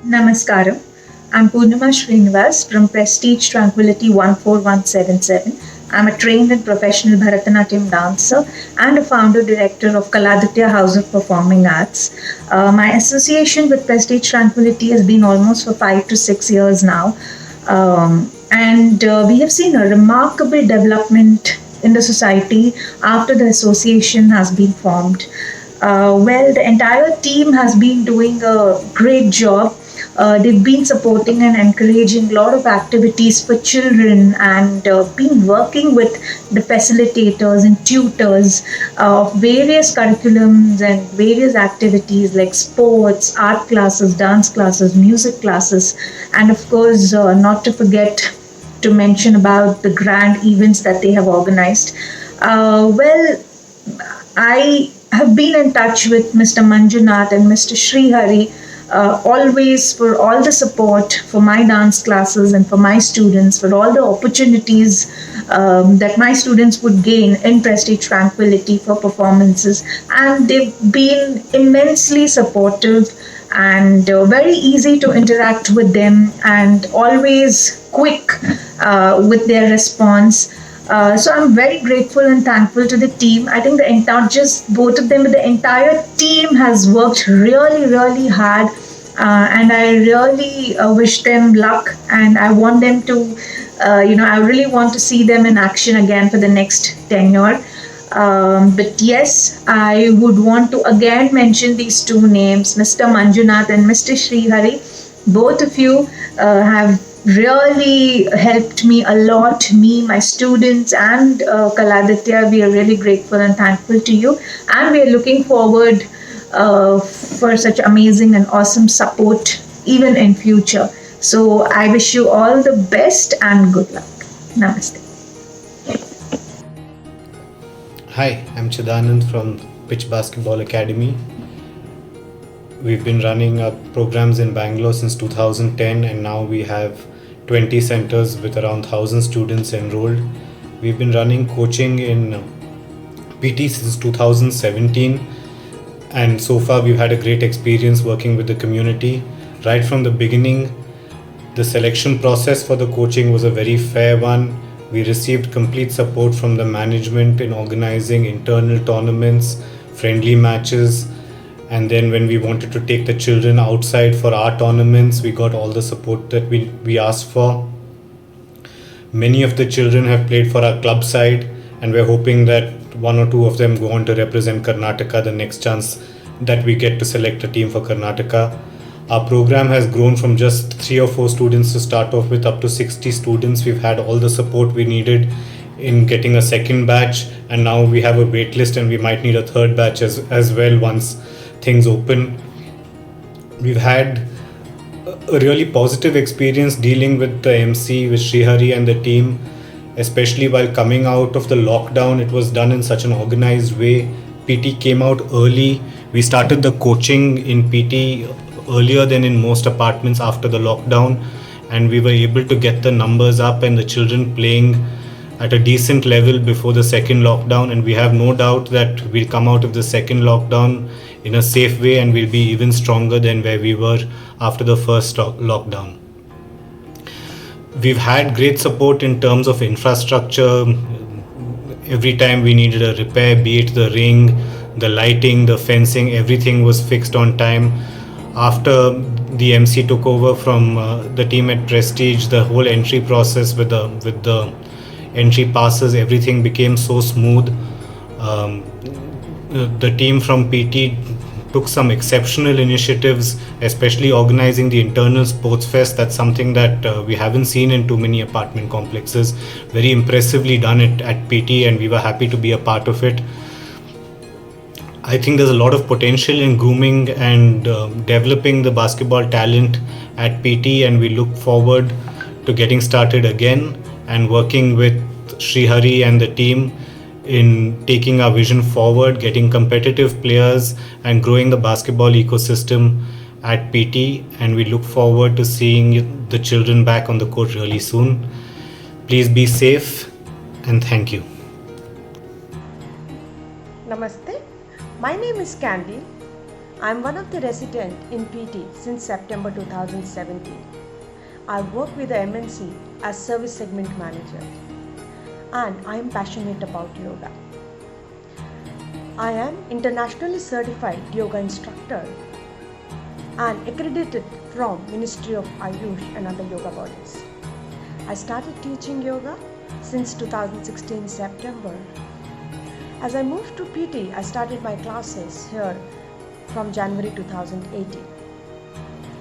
Namaskaram. I'm Purnima Srinivas from Prestige Tranquility 14177. I'm a trained and professional Bharatanatyam dancer and a founder director of Kaladitya House of Performing Arts. My association with Prestige Tranquility has been almost for 5 to 6 years now. And we have seen a remarkable development in the society after the association has been formed. Well, the entire team has been doing a great job. They've been supporting and encouraging a lot of activities for children and been working with the facilitators and tutors of various curriculums and various activities like sports, art classes, dance classes, music classes, and of course, not to forget to mention about the grand events that they have organized. Well, I have been in touch with Mr. Manjunath and Mr. Srihari always for all the support for my dance classes and for my students, for all the opportunities that my students would gain in Prestige Tranquility for performances. And they've been immensely supportive and very easy to interact with them and always quick with their response. So I'm very grateful and thankful to the team. I think not just both of them, but the entire team has worked really, really hard. And I really wish them luck. And I want them to, I really want to see them in action again for the next tenure. But yes, I would want to again mention these two names, Mr. Manjunath and Mr. Srihari. Both of you have really helped me a lot, me, my students, and Kaladitya. We are really grateful and thankful to you. And we are looking forward for such amazing and awesome support even in future. So I wish you all the best and good luck. Namaste. Hi, I'm Chidanand from Pitch Basketball Academy. We've been running our programs in Bangalore since 2010, and now we have 20 centers with around 1,000 students enrolled. We've been running coaching in PT since 2017, and so far we've had a great experience working with the community. Right from the beginning, the selection process for the coaching was a very fair one. We received complete support from the management in organizing internal tournaments, friendly matches, and then when we wanted to take the children outside for our tournaments, we got all the support that we asked for. Many of the children have played for our club side, and we're hoping that one or two of them go on to represent Karnataka the next chance that we get to select a team for Karnataka. Our program has grown from just 3 or 4 students to start off with up to 60 students. We've had all the support we needed in getting a second batch, and now we have a wait list and we might need a third batch as well once things open. We've had a really positive experience dealing with the MC, with Srihari and the team, especially while coming out of the lockdown. It was done in such an organized way. PT came out early. We started the coaching in PT earlier than in most apartments after the lockdown, and we were able to get the numbers up and the children playing at a decent level before the second lockdown, and we have no doubt that we'll come out of the second lockdown in a safe way and we'll be even stronger than where we were after the first lockdown. We've had great support in terms of infrastructure. Every time we needed a repair, be it the ring, the lighting, the fencing, everything was fixed on time. After the MC took over from the team at Prestige, the whole entry process with the entry passes, everything became so smooth. The team from PT took some exceptional initiatives, especially organizing the internal sports fest. That's something that we haven't seen in too many apartment complexes. Very impressively done it at PT, and we were happy to be a part of it. I think there's a lot of potential in grooming and developing the basketball talent at PT, and we look forward to getting started again and working with Srihari and the team in taking our vision forward, getting competitive players and growing the basketball ecosystem at PT. And we look forward to seeing the children back on the court really soon. Please be safe, and thank you. Namaste. My name is Candy. I am one of the residents in PT since September 2017. I work with the MNC as Service Segment Manager, and I am passionate about yoga. I am internationally certified yoga instructor and accredited from Ministry of Ayush and other yoga bodies. I started teaching yoga since 2016 September. As I moved to PT, I started my classes here from January 2018.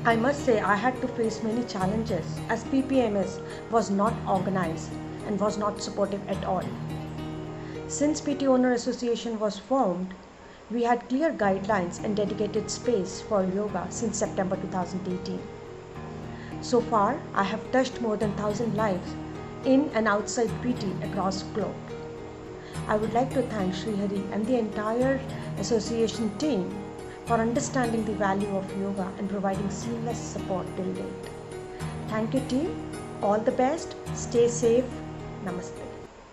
I must say I had to face many challenges as PPMS was not organized and was not supportive at all. Since PT Owner Association was formed, we had clear guidelines and dedicated space for yoga since September 2018. So far, I have touched more than 1,000 lives in and outside PT across the globe. I would like to thank Srihari and the entire association team for understanding the value of yoga and providing seamless support till date. Thank you team, all the best, stay safe, namaste.